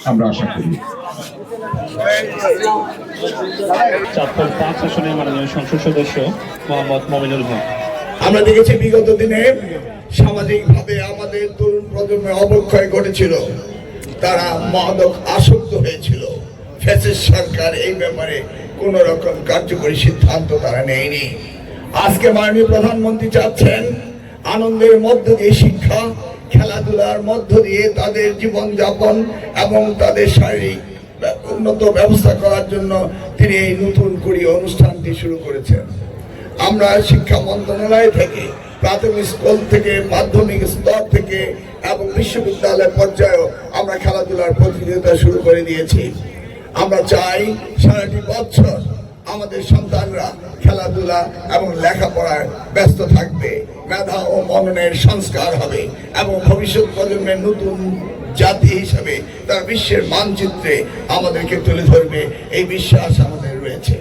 আমরা আশা করি। চাঁদপুর 5 আসনের মাননীয় সংসদ সদস্য মোহাম্মদ মমিনুল হক। আমরা দেখেছি বিগত দিনে সামাজিকভাবে আমাদের তরুণ প্রজন্মের অবক্ষয় ঘটেছিল, তারা মাদক আসক্ত হয়েছিল। ফ্যাসিস্ট সরকার এই ব্যাপারে কোন রকম কার্যকরী সিদ্ধান্ত তারা নেয়নি। আজকে মাননীয় প্রধানমন্ত্রী চাচ্ছেন আনন্দের মধ্য দিয়ে শিক্ষা, খেলাধুলার মধ্য দিয়ে তাদের জীবনযাপন এবং তাদের শারীরিক উন্নত ব্যবস্থা করার জন্য তিনি এই নতুন করে অনুষ্ঠানটি শুরু করেছেন। আমরা শিক্ষা মন্ত্রণালয় থেকে প্রাথমিক স্কুল থেকে মাধ্যমিক স্তর থেকে এবং বিশ্ববিদ্যালয় পর্যায়েও আমরা খেলাধুলার প্রতিযোগিতা শুরু করে দিয়েছি। আমরা চাই সারাটি বছর আমাদের সন্তানরা খেলাধুলা এবং লেখাপড়ায় ব্যস্ত থাকবে, মেধা ও মননের সংস্কার হবে এবং ভবিষ্যৎ প্রজন্মের নতুন জাতি হিসাবে তারা বিশ্বের মানচিত্রে আমাদেরকে তুলে ধরবে, এই বিশ্বাস আমাদের রয়েছে।